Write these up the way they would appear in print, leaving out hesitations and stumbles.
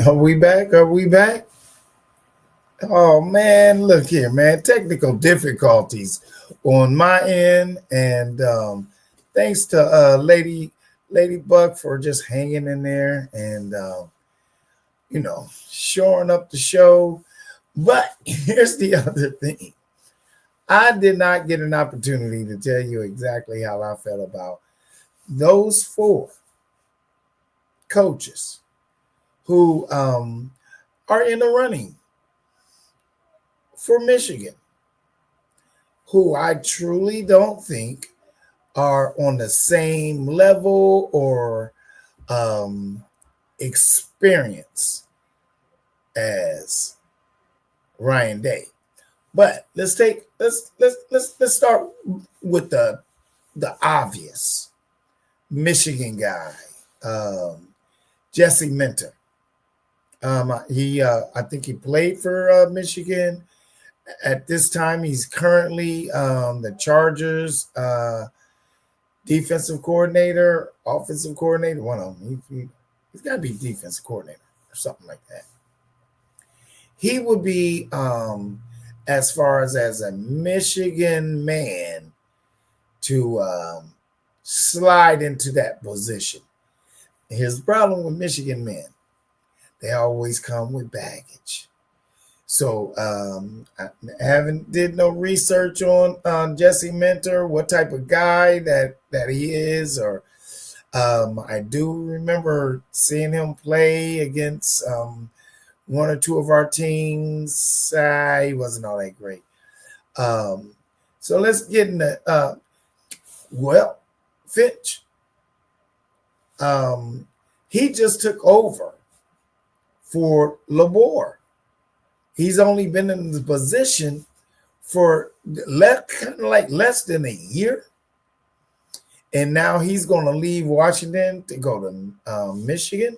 Are we back? Are we back? Oh man, look here, man. Technical difficulties on my end, and thanks to Lady Buck for just hanging in there and shoring up the show. But here's the other thing: I did not get an opportunity to tell you exactly how I felt about those four coaches who are in the running for Michigan, who I truly don't think are on the same level or um, experience as Ryan Day. But let's start with the obvious Michigan guy, um, Jesse Minter. He I think he played for Michigan. At this time, he's currently the Chargers defensive coordinator, offensive coordinator. One of them. He's got to be defensive coordinator or something like that. He would be, as far as a Michigan man, to slide into that position. His problem with Michigan men, they always come with baggage. So I haven't did no research on Jesse Minter, what type of guy that he is, or I do remember seeing him play against one or two of our teams. He wasn't all that great. So let's get into well, Finch. He just took over for Labor. He's only been in the position for kind of like less than a year. And now he's going to leave Washington to go to Michigan.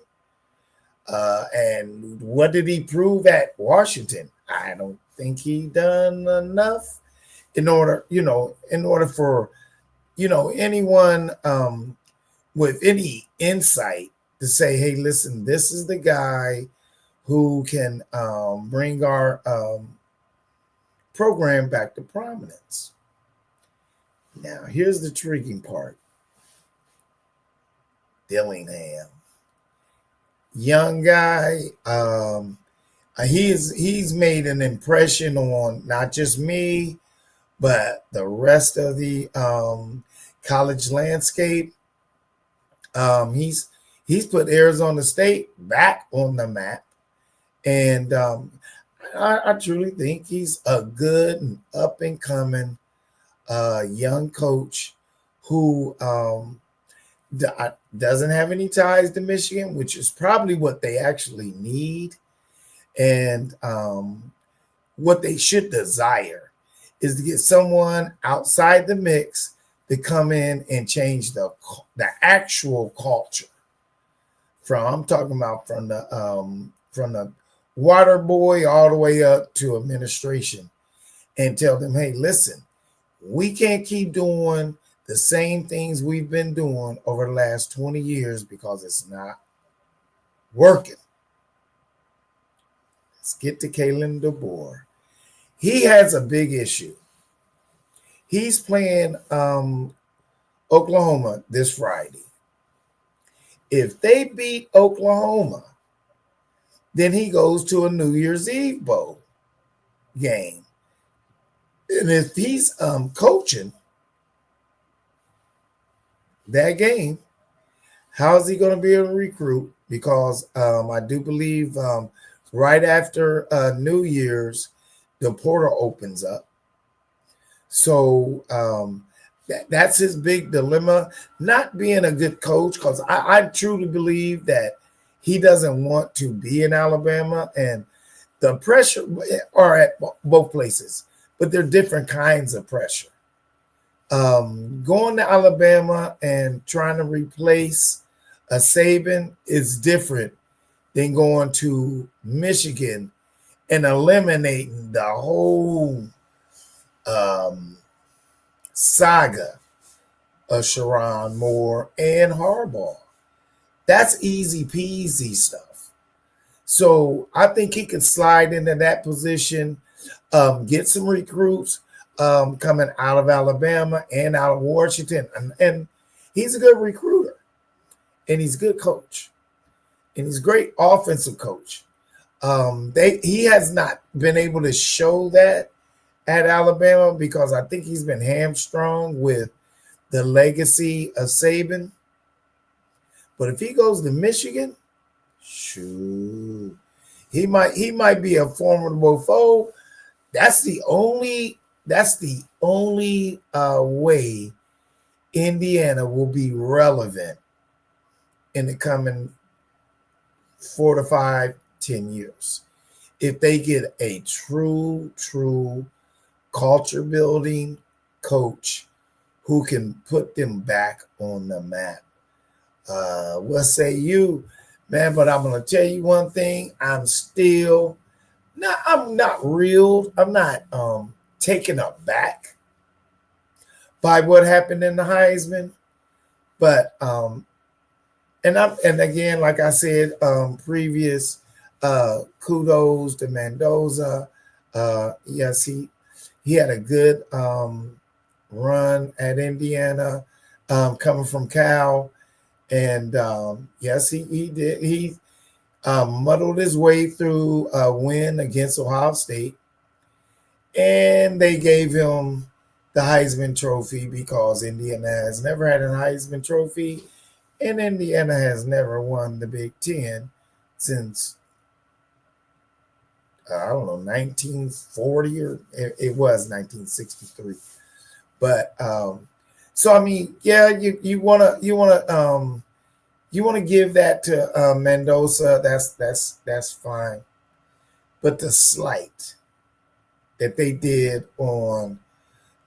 And what did he prove at Washington? I don't think he done enough in order for, anyone with any insight to say, hey, listen, this is the guy who can bring our program back to prominence. Now, here's the intriguing part. Dillingham, young guy. He's made an impression on not just me, but the rest of the college landscape. He's put Arizona State back on the map. And I truly think he's a good and up and coming young coach who doesn't have any ties to Michigan, which is probably what they actually need. And what they should desire is to get someone outside the mix to come in and change the actual culture. I'm talking about from the water boy all the way up to administration, and tell them, hey, listen, we can't keep doing the same things we've been doing over the last 20 years because it's not working. Let's get to Kalen DeBoer. He has a big issue. He's playing Oklahoma this Friday. If they beat Oklahoma, then he goes to a New Year's Eve bowl game. And if he's coaching that game, how's he going to be able to recruit? Because I do believe right after New Year's, the portal opens up. So that's his big dilemma, not being a good coach, because I truly believe that he doesn't want to be in Alabama, and the pressure are at both places, but they're different kinds of pressure. Going to Alabama and trying to replace a Saban is different than going to Michigan and eliminating the whole saga of Sharon Moore and Harbaugh. That's easy peasy stuff. So I think he could slide into that position, get some recruits coming out of Alabama and out of Washington. And he's a good recruiter and he's a good coach and he's a great offensive coach. He has not been able to show that at Alabama because I think he's been hamstrung with the legacy of Saban. But if he goes to Michigan, shoot, he might be a formidable foe. That's the only way Indiana will be relevant in the coming 4 to 5, 10 years. If they get a true culture building coach who can put them back on the map. What say you, man? But I'm gonna tell you one thing. I'm not taken aback by what happened in the Heisman. But and again, like I said, previous kudos to Mendoza. Yes, he had a good run at Indiana, coming from Cal. And yes, he did. He muddled his way through a win against Ohio State. And they gave him the Heisman Trophy because Indiana has never had a Heisman Trophy. And Indiana has never won the Big Ten since, I don't know, 1940 or it was 1963. But so I mean, yeah, you wanna give that to Mendoza. That's fine. But the slight that they did on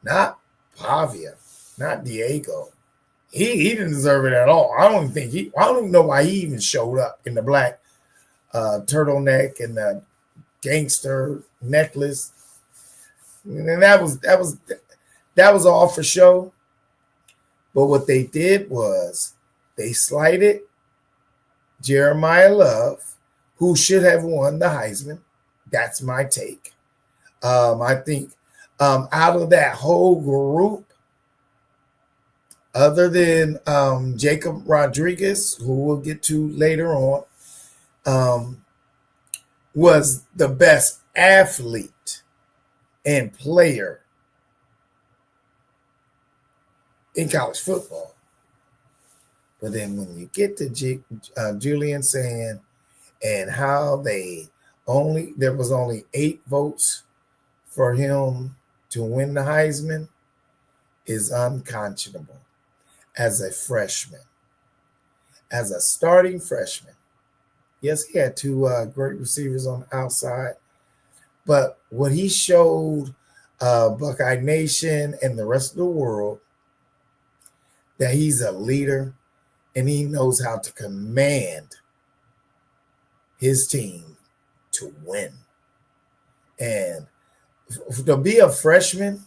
not Pavia, not Diego, he didn't deserve it at all. I don't even know why he even showed up in the black turtleneck and the gangster necklace. And that was all for show. But what they did was they slighted Jeremiah Love, who should have won the Heisman. That's my take. I think out of that whole group, other than Jacob Rodriguez, who we'll get to later on, was the best athlete and player in college football. But then when you get to Julian Sand and how there was only 8 votes for him to win the Heisman is unconscionable as a freshman, as a starting freshman. Yes, he had 2 great receivers on the outside, but what he showed Buckeye Nation and the rest of the world that he's a leader and he knows how to command his team to win. And to be a freshman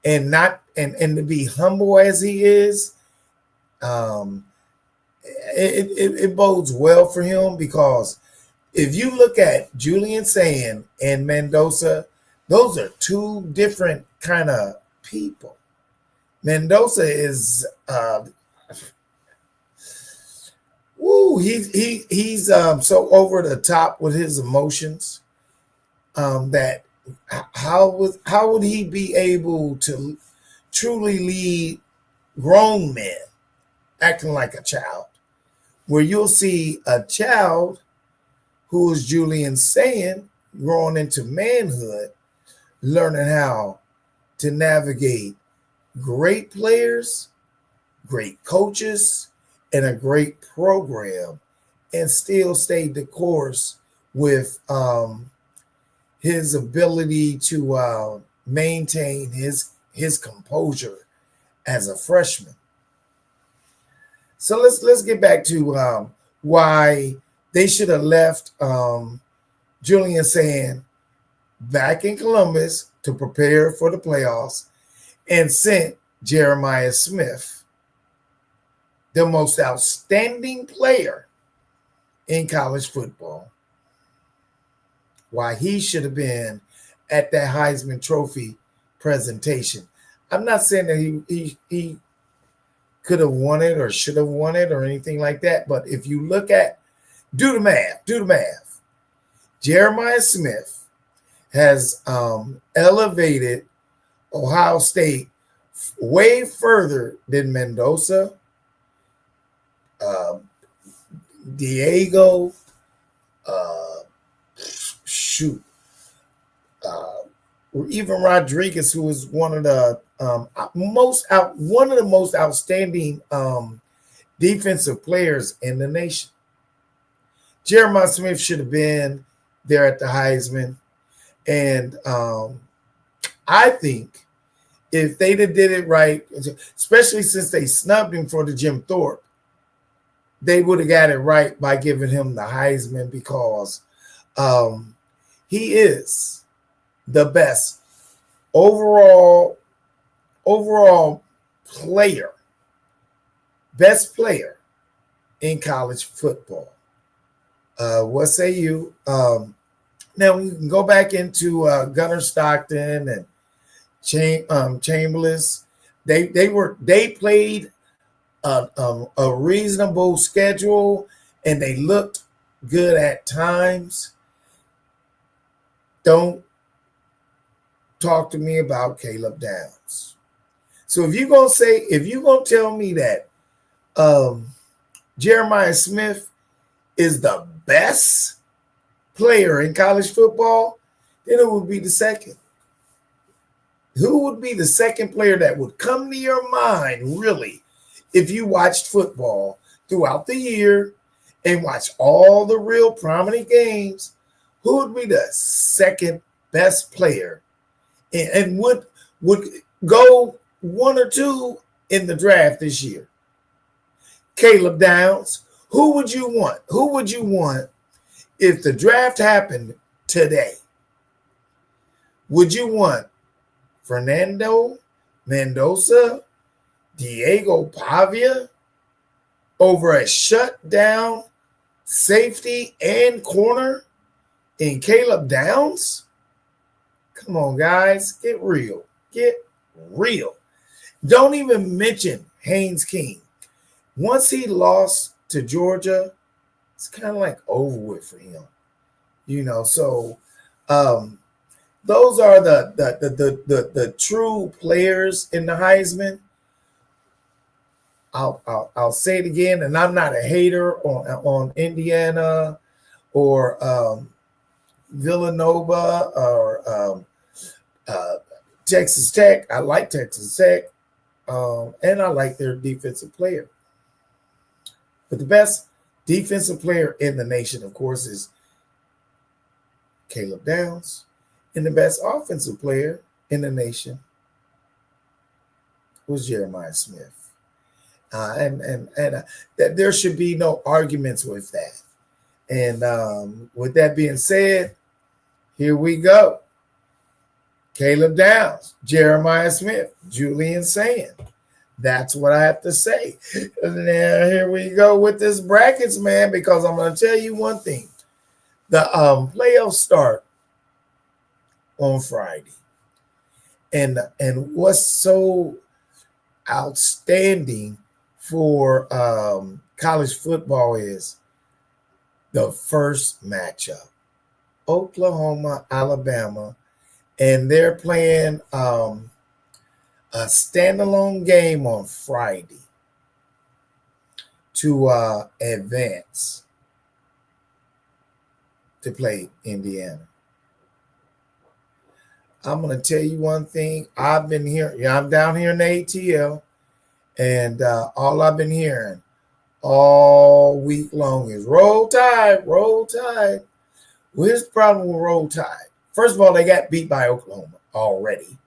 and to be humble as he is, it bodes well for him, because if you look at Julian Sand and Mendoza, those are 2 different kind of people. Mendoza is he's so over the top with his emotions, that how would he be able to truly lead grown men acting like a child, where you'll see a child who is Julian Sand growing into manhood, learning how to navigate great players, great coaches, and a great program, and still stay the course with his ability to maintain his composure as a freshman. So let's get back to why they should have left Julian Sand back in Columbus to prepare for the playoffs and sent Jeremiah Smith, the most outstanding player in college football, why he should have been at that Heisman Trophy presentation. I'm not saying that he could have won it or should have won it or anything like that, but if you look at do the math. Jeremiah Smith has elevated Ohio State way further than Mendoza, uh, Diego, uh, shoot, or even Rodriguez, who is one of the most outstanding defensive players in the nation. Jeremiah Smith should have been there at the Heisman, and I think if they'd have did it right, especially since they snubbed him for the Jim Thorpe, they would have got it right by giving him the Heisman because he is the best overall player, best player in college football. What say you? Now we can go back into Gunnar Stockton and Chamberlain. They played a reasonable schedule and they looked good at times. Don't talk to me about Caleb Downs. So if you're gonna tell me that Jeremiah Smith is the best player in college football, then it would be the second. Who would be the second player that would come to your mind, really, if you watched football throughout the year and watched all the real prominent games? Who would be the second best player and would go one or two in the draft this year? Caleb Downs. Who would you want? Who would you want if the draft happened today? Would you want Fernando Mendoza, Diego Pavia over a shutdown safety and corner in Caleb Downs? Come on, guys. Get real. Get real. Don't even mention Haynes King. Once he lost to Georgia, it's kind of like over with for him. So those are the true players in the Heisman. I'll say it again, and I'm not a hater on Indiana or Villanova or Texas Tech. I like Texas Tech, and I like their defensive player. But the best defensive player in the nation, of course, is Caleb Downs. And the best offensive player in the nation was Jeremiah Smith. And that there should be no arguments with that. And with that being said, here we go. Caleb Downs, Jeremiah Smith, Julian Sand. That's what I have to say. And now here we go with this brackets, man, because I'm going to tell you one thing. The playoffs start on Friday. And what's so outstanding for college football is the first matchup. Oklahoma, Alabama, and they're playing a standalone game on Friday to advance to play Indiana. I'm going to tell you one thing. I've been here. I'm down here in the ATL, and all I've been hearing all week long is Roll Tide, Roll Tide. Well, here's the problem with Roll Tide. First of all, they got beat by Oklahoma already.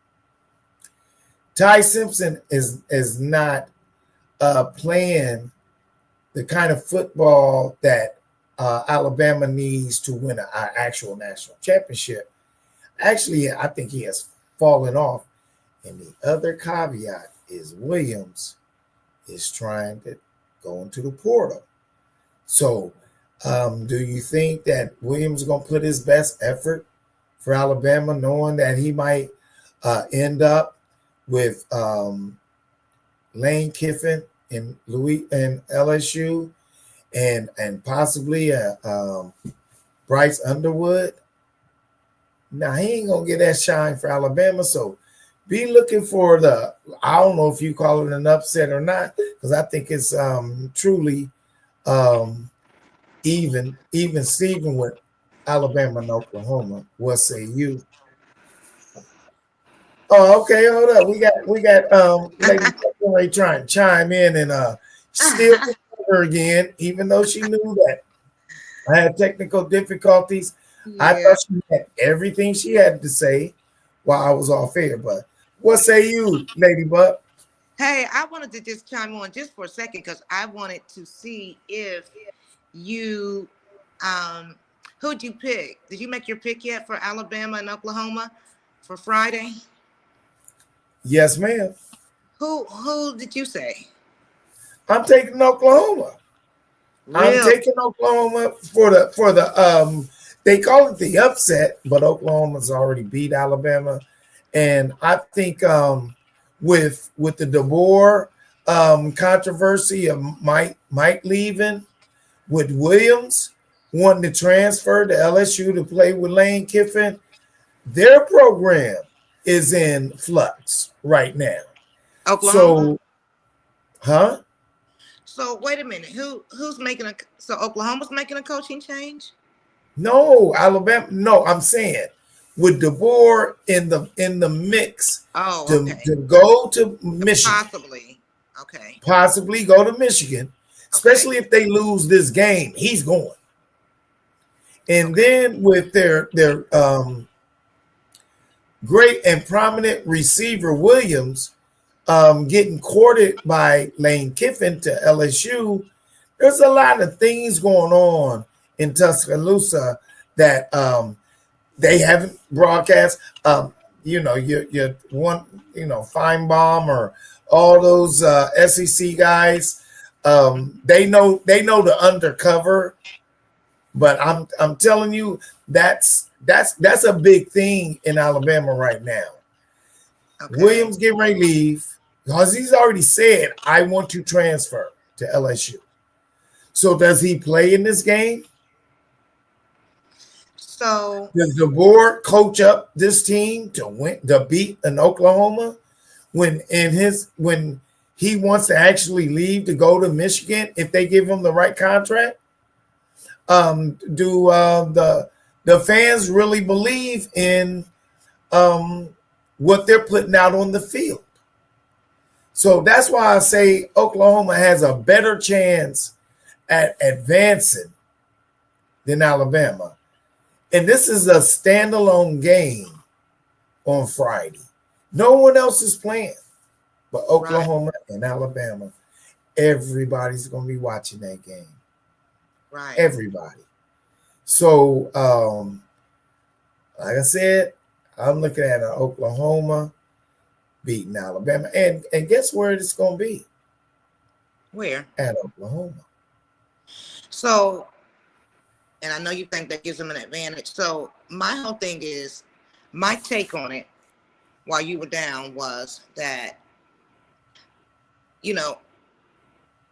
Ty Simpson is not playing the kind of football that Alabama needs to win an actual national championship. Actually, I think he has fallen off. And the other caveat is Williams is trying to go into the portal. So Do you think that Williams is going to put his best effort for Alabama, knowing that he might end up with Lane Kiffin and Louis and LSU, and possibly Bryce Underwood? Now he ain't gonna get that shine for Alabama, so be looking for the. I don't know if you call it an upset or not, because I think it's truly um, even Steven with Alabama and Oklahoma. What say you? Oh, okay, hold up. We got Lady Ray trying to chime in and steal her again, even though she knew that I had technical difficulties. I Yeah. thought she had everything she had to say while I was off air. But what say you, Ladybug? Hey, I wanted to just chime on just for a second because I wanted to see if you, um, who'd you pick? Did you make your pick yet for Alabama and Oklahoma for Friday? Yes, ma'am. Who did you say? I'm taking Oklahoma. I'm Real. taking Oklahoma for the they call it the upset, but Oklahoma's already beat Alabama. And I think with the DeBoer controversy of Mike leaving, with Williams wanting to transfer to LSU to play with Lane Kiffin, their program is in flux right now. Oklahoma. So, huh? So wait a minute. Who's making a? So Oklahoma's making a coaching change. No, Alabama. No, I'm saying with DeBoer in the mix Oh, to okay. go to Michigan, Possibly. Okay. possibly go to Michigan, Okay. especially if they lose this game, he's going. And Okay. then with their great and prominent receiver Williams getting courted by Lane Kiffin to LSU, there's a lot of things going on in Tuscaloosa that they haven't broadcast. Your one, Feinbaum or all those SEC guys. They know the undercover, but I'm telling you that's a big thing in Alabama right now. Okay. Williams getting ready to leave because he's already said I want to transfer to LSU. So does he play in this game? So Does the board coach up this team to beat an Oklahoma when he wants to actually leave to go to Michigan if they give him the right contract? Do the fans really believe in um, what they're putting out on the field? So that's why I say Oklahoma has a better chance at advancing than Alabama. And this is a standalone game on Friday. No one else is playing but right. Oklahoma and Alabama. Everybody's going to be watching that game. Right. Everybody. So, like I said, I'm looking at Oklahoma beating Alabama. And guess where it's going to be? Where? At Oklahoma. So, and I know you think that gives them an advantage. So my whole thing is, my take on it while you were down was that, you know,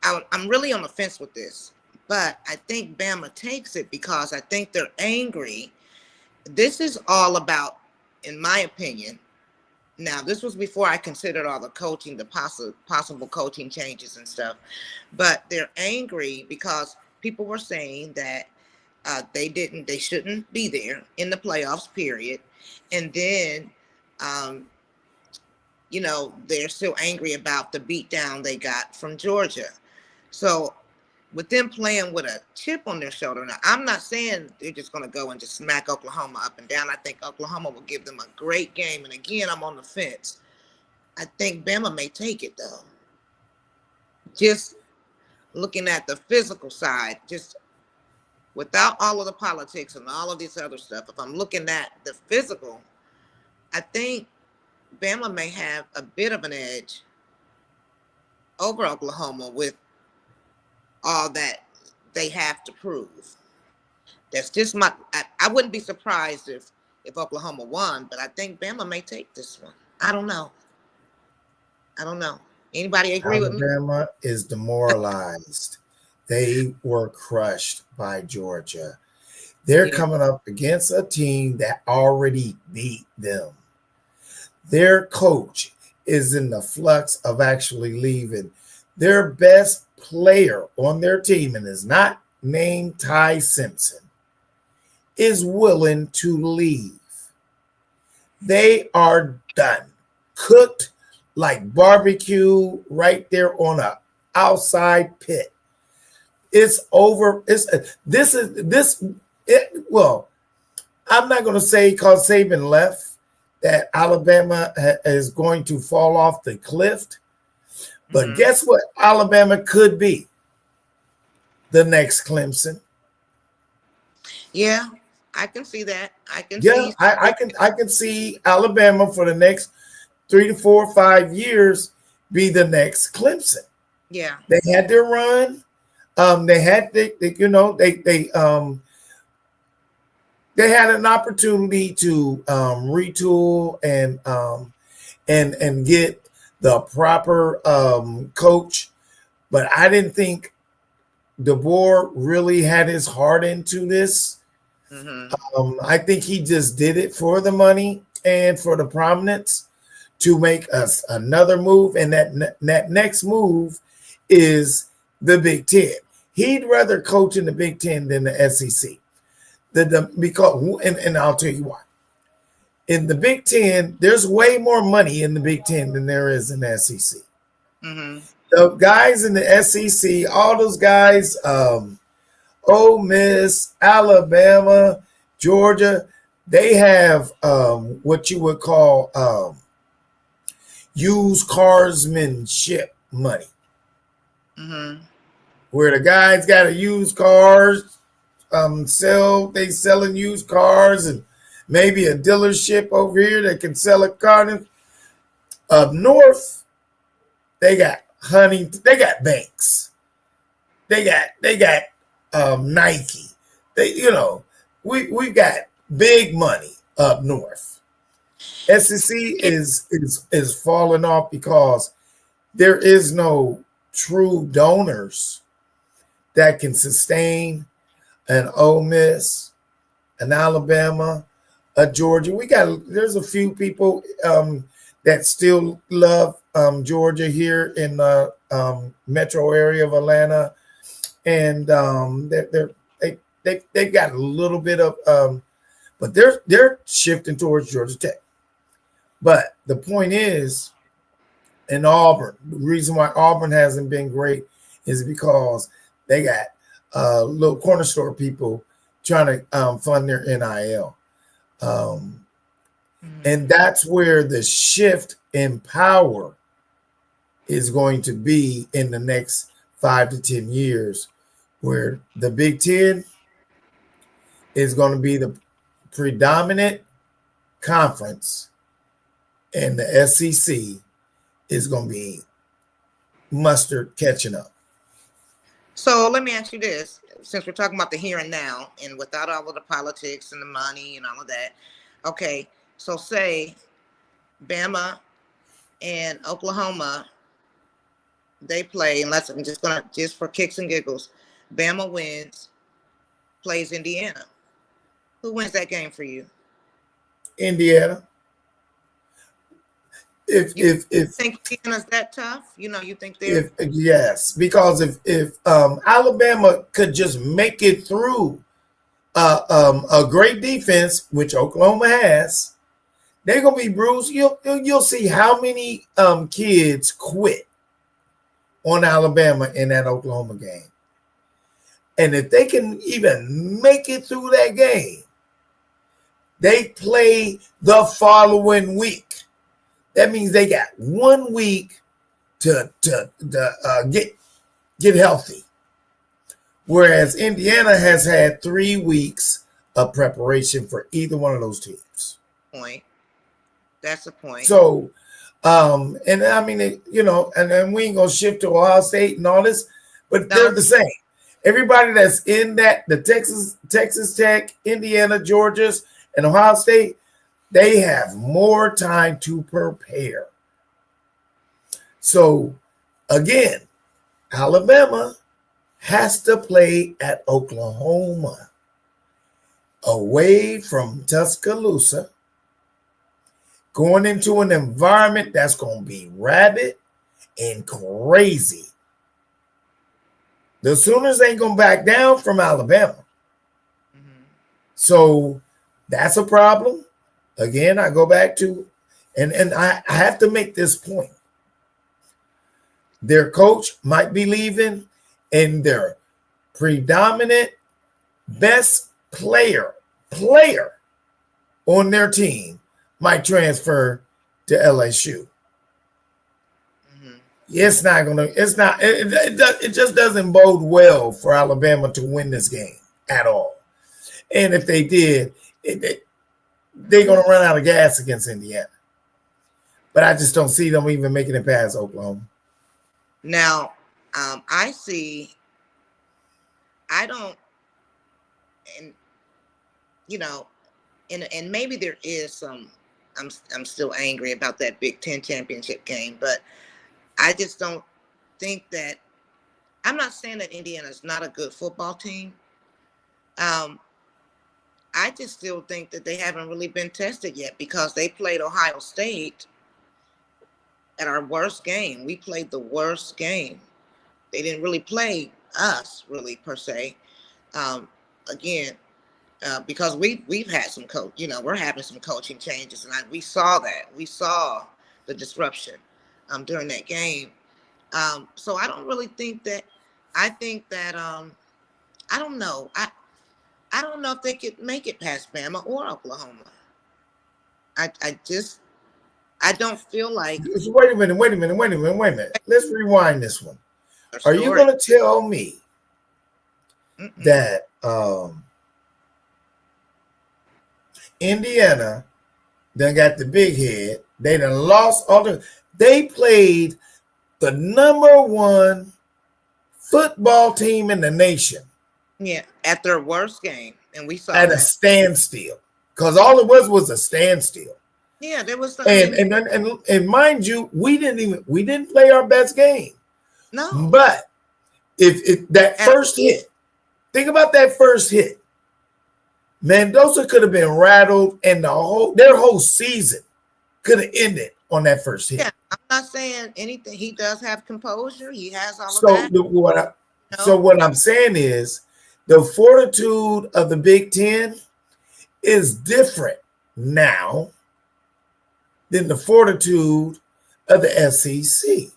I'm really on the fence with this, but I think Bama takes it because I think they're angry. This is all about, in my opinion. Now, this was before I considered all the coaching, the possible coaching changes and stuff, but they're angry because people were saying that they shouldn't be there in the playoffs, period. And then, um, they're still angry about the beatdown they got from Georgia. So with them playing with a chip on their shoulder, now I'm not saying they're just going to go and just smack Oklahoma up and down. I think Oklahoma will give them a great game. And again, I'm on the fence. I think Bama may take it though. Just looking at the physical side, just without all of the politics and all of this other stuff, if I'm looking at the physical, I think Bama may have a bit of an edge over Oklahoma with all that they have to prove. That's just my. I wouldn't be surprised if Oklahoma won, but I think Bama may take this one. I don't know. I don't know. Anybody agree with me? Alabama is demoralized. They were crushed by Georgia. They're Yeah. coming up against a team that already beat them. Their coach is in the flux of actually leaving. Their best player on their team, and is not named Ty Simpson, is willing to leave. They are done, cooked like barbecue right there on a outside pit. It's over. Well, I'm not going to say because Saban left that Alabama is going to fall off the cliff. But guess what? Alabama could be the next Clemson. Yeah, I can see that. I can Yeah, see. I can see Alabama for the next 3 to 4 or 5 years be the next Clemson. Yeah. They had their run. They had they had an opportunity to retool and get the proper coach, but I didn't think DeBoer really had his heart into this. I think he just did it for the money and for the prominence to make us another move, and that next move is the Big Ten. He'd rather coach in the Big Ten than the SEC. Because I'll tell you why. In the Big Ten, there's way more money in the Big Ten than there is in the SEC. The guys in the SEC, all those guys, Ole Miss, Alabama, Georgia, they have what you would call used carsmanship money. Where the guys got to use cars, they selling used cars, and maybe a dealership over here that can sell a car. Up north, they got banks. They got Nike. We got big money up north. SEC is falling off because there is no true donors that can sustain an Ole Miss, an Alabama, a Georgia. There's a few people that still love Georgia here in the metro area of Atlanta, and they've got a little bit of, but they're shifting towards Georgia Tech. But the point is, in Auburn, the reason why Auburn hasn't been great is because they got little corner store people trying to fund their NIL. And that's where the shift in power is going to be in the next 5 to 10 years, where the Big Ten is going to be the predominant conference and the SEC is going to be mustard catching up. So let me ask you this, since we're talking about the here and now and without all of the politics and the money and all of that. Okay, so say Bama and Oklahoma, they play, unless I'm just for kicks and giggles, Bama wins, plays Indiana. Who wins that game for you? Indiana. If think Indiana's that tough, you think they're yes, because if Alabama could just make it through a great defense, which Oklahoma has, they're gonna be bruised. You'll see how many kids quit on Alabama in that Oklahoma game, and if they can even make it through that game, they play the following week. That means they got 1 week to get healthy, whereas Indiana has had 3 weeks of preparation for either one of those teams. Point. That's the point. So, and I mean, and then we ain't gonna shift to Ohio State and all this, but they're the same. Everybody that's in that, the Texas Tech, Indiana, Georgia's, and Ohio State, they have more time to prepare. So again, Alabama has to play at Oklahoma, away from Tuscaloosa, going into an environment that's going to be rabid and crazy. The Sooners ain't going to back down from Alabama. Mm-hmm. So that's a problem. Again, I go back to, and I have to make this point. Their coach might be leaving, and their predominant best player on their team might transfer to LSU. Mm-hmm. It's not gonna. It's not. It just doesn't bode well for Alabama to win this game at all. And if they did, they're gonna run out of gas against Indiana. But I just don't see them even making it past Oklahoma. Now, I don't, and you know, and maybe there is some. I'm still angry about that Big Ten championship game, but I just don't think that. I'm not saying that Indiana's not a good football team. I just still think that they haven't really been tested yet because they played Ohio State at our worst game. We played the worst game. They didn't really play us, really, per se. Again, because we've had some we're having some coaching changes, and we saw that. We saw the disruption during that game. So I don't really think that. I think that I don't know. I don't know if they could make it past Bama or Oklahoma. I don't feel like. Wait a minute. Let's rewind this one. Are you going to tell me that Indiana done got the big head? They done lost all the. They played the number one football team in the nation. Yeah, at their worst game, and we saw at a standstill, because all it was a standstill. Yeah, there was. And mind you, we didn't play our best game. No, but if that first hit, think about that first hit. Mendoza could have been rattled, and their whole season could have ended on that first hit. Yeah, I'm not saying anything. He does have composure. He has all of that. So what I'm saying is, the fortitude of the Big Ten is different now than the fortitude of the SEC.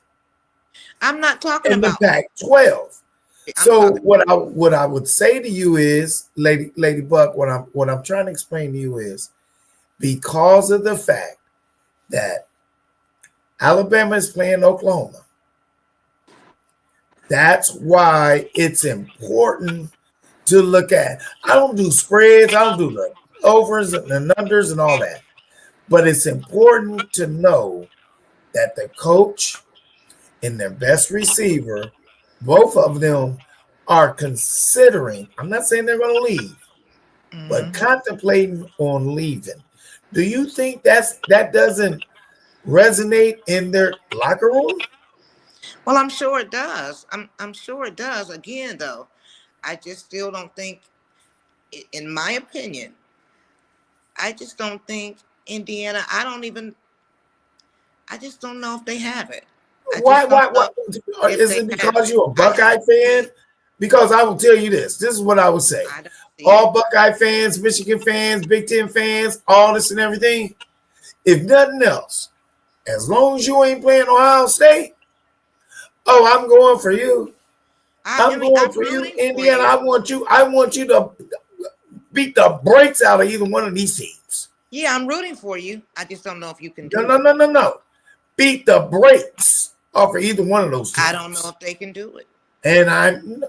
I'm not talking about the Pac-12. So what I would say to you is, Lady Buck, what I'm trying to explain to you is, because of the fact that Alabama is playing Oklahoma, that's why it's important to look at. I don't do spreads, I don't do the overs and the unders and all that. But it's important to know that the coach and their best receiver, both of them are considering, I'm not saying they're going to leave, but contemplating on leaving. Do you think that doesn't resonate in their locker room? Well, I'm sure it does. I'm sure it does. Again, though, I just still don't think, in my opinion, I just don't think Indiana, I just don't know if they have it. Why? Is it because you're a Buckeye fan? Because I will tell you this. This is what I would say. All Buckeye fans, Michigan fans, Big Ten fans, all this and everything. If nothing else, as long as you ain't playing Ohio State, I'm going for you. I'm going for you, Indiana. I want you to beat the brakes out of either one of these teams. Yeah, I'm rooting for you. I just don't know if you can do it. No. Beat the brakes off of either one of those teams. I don't know if they can do it. And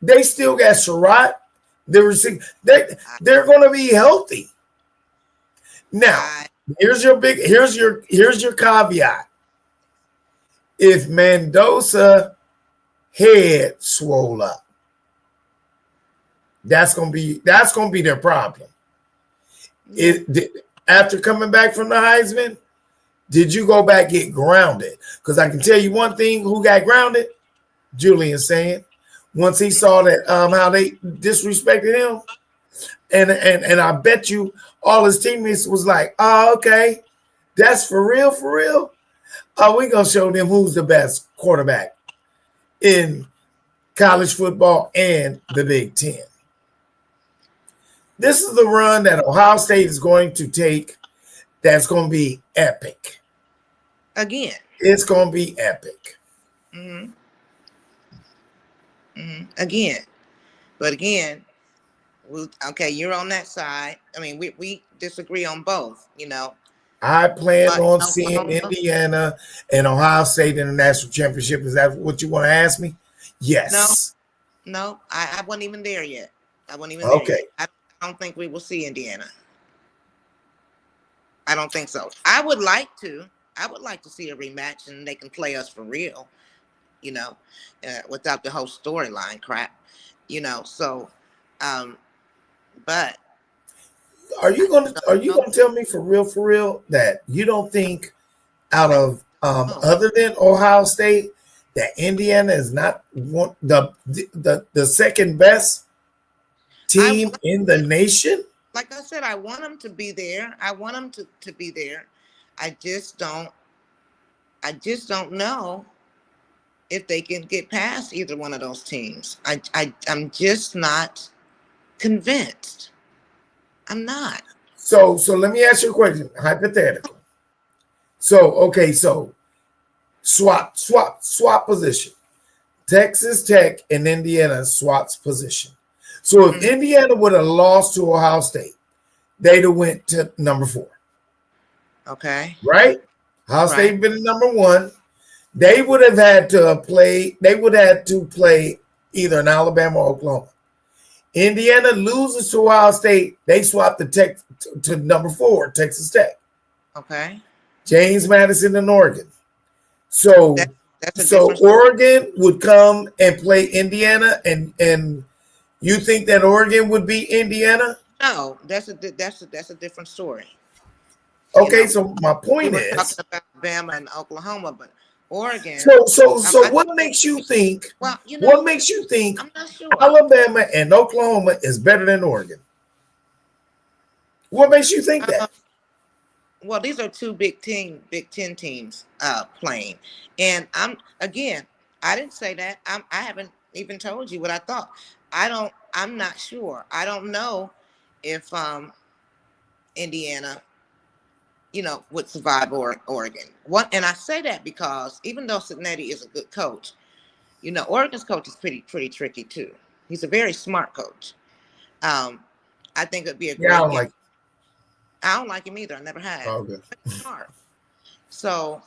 they still got Sherrod. They're going to be healthy. Now, here's your caveat. If Mendoza head swole up, That's gonna be their problem. After coming back from the Heisman, did you go back get grounded? Because I can tell you one thing: who got grounded? Julian saying, once he saw that how they disrespected him, and I bet you all his teammates was like, "Oh, okay, that's for real, for real. Oh, we gonna show them who's the best quarterback in college football and the Big Ten." This is the run that Ohio State is going to take. That's going to be epic. Again, it's going to be epic. Mm-hmm. Mm-hmm. Again, okay, you're on that side. I mean, we disagree on both, you know. I plan on seeing Indiana and Ohio State in the national championship. Is that what you want to ask me? Yes. No, I wasn't even there yet. I wasn't even there yet. I don't think we will see Indiana. I don't think so. I would like to see a rematch and they can play us for real, you know, without the whole storyline crap, you know. So, but are you gonna tell me for real that you don't think out of other than Ohio State that Indiana is not the second best team in the nation? Like I said, I want them to be there. I want them to be there. I just don't know if they can get past either one of those teams. I'm just not convinced. I'm not. So let me ask you a question, hypothetical. So swap position. Texas Tech and Indiana swaps position. So if Indiana would have lost to Ohio State, they'd have went to number 4. Okay. Right? Ohio State been number 1. They would have had to play. They would have had to play either in Alabama or Oklahoma. Indiana loses to Ohio State. They swap the Tech to number 4, Texas Tech. Okay. James Madison and Oregon. So so Oregon would come and play Indiana, and you think that Oregon would beat Indiana? No, that's a different story. Okay, you know, so my point is talking about Alabama and Oklahoma, but Oregon. So what makes you think? Well, you know, what makes you think I'm not sure. Alabama and Oklahoma is better than Oregon? What makes you think that? Well, these are two Big Ten teams playing, and I didn't say that. I haven't even told you what I thought. I'm not sure. I don't know if Indiana, you know, would survive Oregon. And I say that because even though Cincinnati is a good coach, you know, Oregon's coach is pretty tricky too. He's a very smart coach. I think it'd be a great game. I don't like him either. I never had. Okay. Smart. So,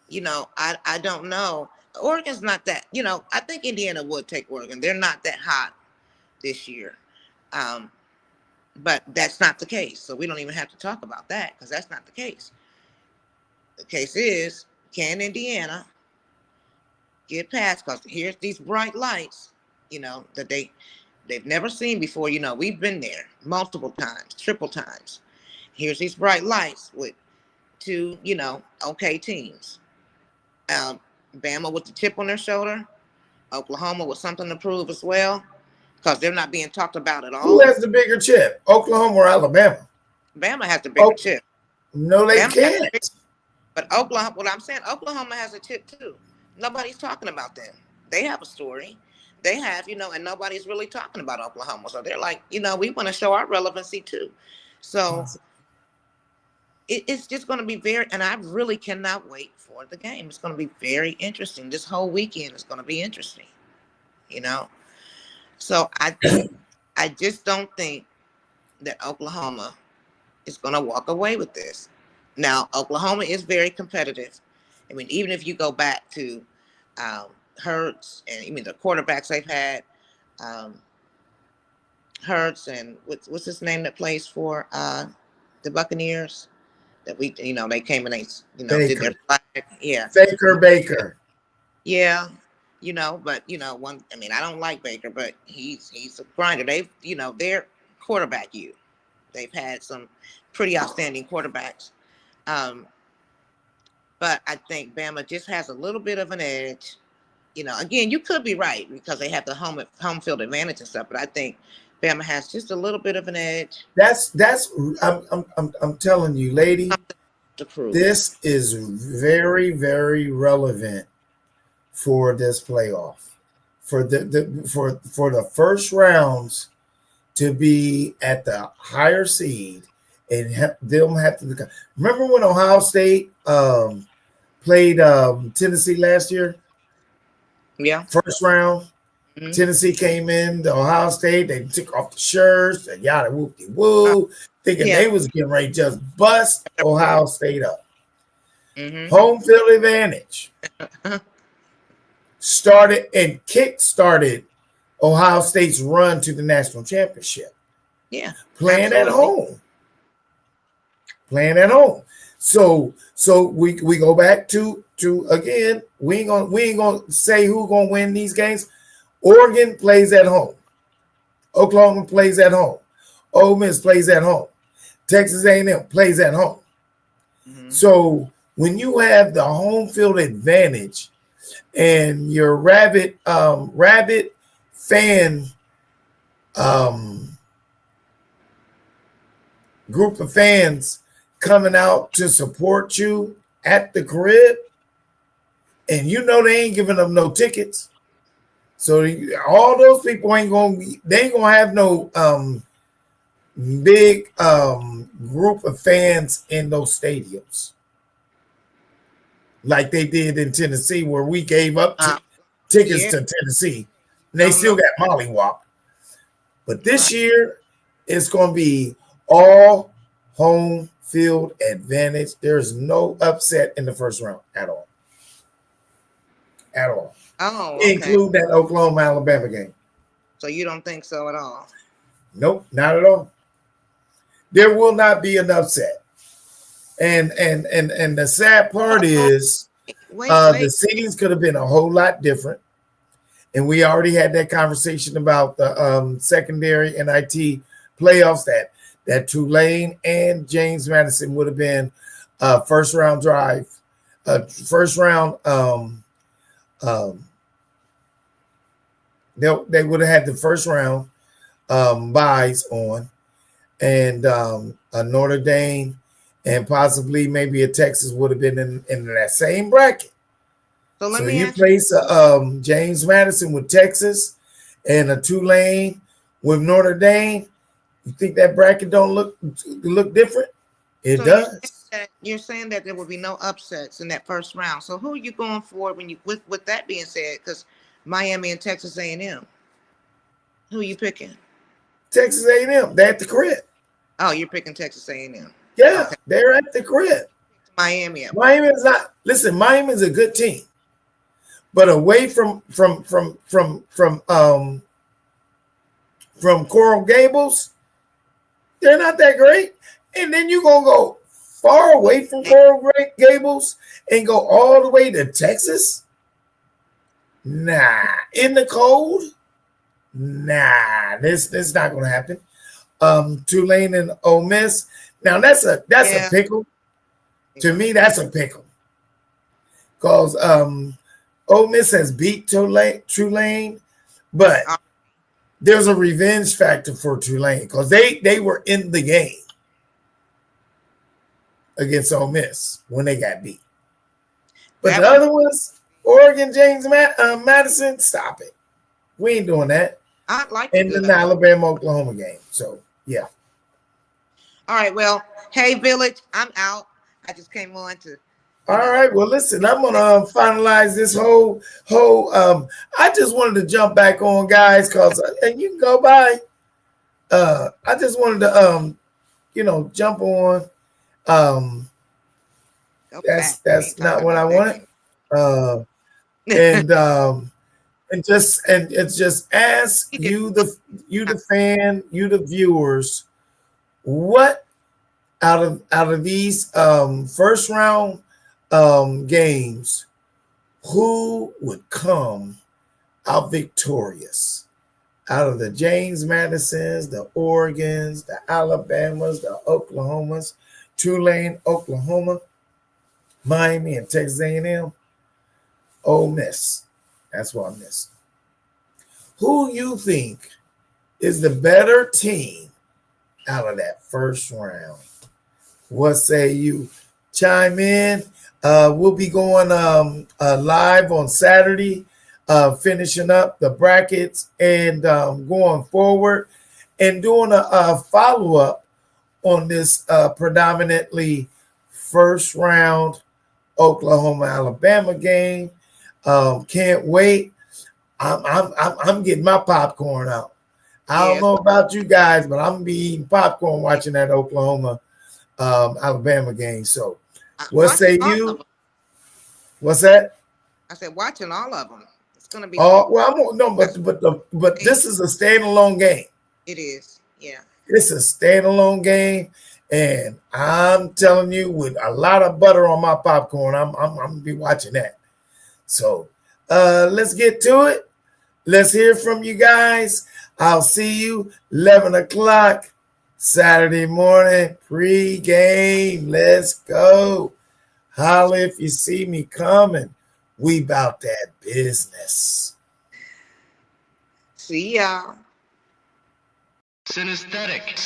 you know, I don't know. Oregon's not that, you know, I think Indiana would take Oregon. They're not that hot this year. But that's not the case. So we don't even have to talk about that because that's not the case. The case is, can Indiana get past? Because here's these bright lights, you know, that they've never seen before. You know, we've been there multiple times, triple times. Here's these bright lights with 2, you know, okay teams. Bama with the chip on their shoulder. Oklahoma with something to prove as well. Because they're not being talked about at all. Who has the bigger chip, Oklahoma or Alabama? Bama has the bigger chip. No, they can't. But Oklahoma, what I'm saying, Oklahoma has a chip too. Nobody's talking about them. They have a story. They have, you know, and nobody's really talking about Oklahoma. So they're like, you know, we want to show our relevancy too. So it's just going to be and I really cannot wait for the game. It's going to be very interesting. This whole weekend is going to be interesting, you know. So I just don't think that Oklahoma is going to walk away with this. Now, Oklahoma is very competitive. I mean, even if you go back to Hurts and even the quarterbacks they've had, Hurts and what's his name that plays for the Buccaneers? That we, you know, they came and they, you know, did their flag. Yeah. Baker. Yeah. But one. I mean, I don't like Baker, but he's a grinder. They're quarterback you. They've had some pretty outstanding quarterbacks. Um, but I think Bama just has a little bit of an edge. Again, you could be right because they have the home field advantage and stuff, but I think Bama has just a little bit of an edge. That's I'm telling you, lady, To prove. this is very, very relevant for this playoff. For the first rounds to be at the higher seed and them have to remember when Ohio State played Tennessee last year? Yeah. First round. Mm-hmm. Tennessee came in to Ohio State. They took off the shirts and yada whoopty woo, thinking they was getting ready to just bust Ohio State up. Mm-hmm. Home field advantage started and kick-started Ohio State's run to the national championship. Yeah, playing at home. So we go back to again. We ain't gonna say who's gonna win these games. Oregon plays at home. Oklahoma plays at home. Ole Miss plays at home. Texas A&M plays at home. Mm-hmm. So when you have the home field advantage and your rabid fan group of fans coming out to support you at the crib, and they ain't giving them no tickets. So all those people ain't gonna have no big group of fans in those stadiums like they did in Tennessee, where we gave up tickets to Tennessee. And they still got mollywopped. But this year, it's going to be all home field advantage. There's no upset in the first round at all. At all. Oh, okay. Include that Oklahoma-Alabama game. So you don't think so at all? Nope, not at all. There will not be an upset. And the sad part is the seedings could have been a whole lot different. And we already had that conversation about the secondary NIT playoffs that Tulane and James Madison would have been first round drive, first round. They would have had the first round buys on, and a Notre Dame and possibly maybe a Texas would have been in that same bracket. So you place James Madison with Texas and a Tulane with Notre Dame. You think that bracket don't look different? It does. You're saying that there will be no upsets in that first round. So who are you going for when you with that being said? Because Miami and Texas A&M. Who are you picking? Texas A&M. They're at the crib. Oh, you're picking Texas A&M. Yeah, okay. They're at the crib. Miami is not. Listen, Miami is a good team, but away from Coral Gables, they're not that great. And then you're gonna go far away from Coral Gables and go all the way to Texas? Nah, in the cold? Nah, this not gonna happen. Tulane and Ole Miss. Now that's a pickle. To me, that's a pickle. Because Ole Miss has beat Tulane, but there's a revenge factor for Tulane because they were in the game against Ole Miss when they got beat. But the other ones, Oregon, James Madison, stop it. We ain't doing that. I like in the Alabama-Oklahoma game. So, yeah. All right. Well, hey, Village, I'm out. I just came on to. All right. Well, listen, I'm gonna finalize this whole. I just wanted to jump back on, guys, because and you can go by. I just wanted to jump on. That's not what I wanted. And just ask you the fan, you the viewers, what out of these first round games, who would come out victorious out of the James Madisons, the Oregons, the Alabamas, the Oklahomas, Tulane, Oklahoma, Miami, and Texas A&M. Ole Miss. That's what I miss. Who you think is the better team out of that first round? What say you? Chime in. We'll be going live on Saturday, finishing up the brackets and going forward and doing a follow-up on this predominantly first round Oklahoma-Alabama game. Can't wait. I'm getting my popcorn out. I don't know about you guys, but I'm gonna be eating popcorn watching that Oklahoma Alabama game. So, what say you? What's that? I said watching all of them. It's gonna be. Oh well, but this is a standalone game. It is, yeah. It's a standalone game, and I'm telling you, with a lot of butter on my popcorn, I'm gonna be watching that. So, let's get to it. Let's hear from you guys. I'll see you 11 o'clock Saturday morning pre-game. Let's go. Holla if you see me coming. We about that business. See y'all. Synesthetic.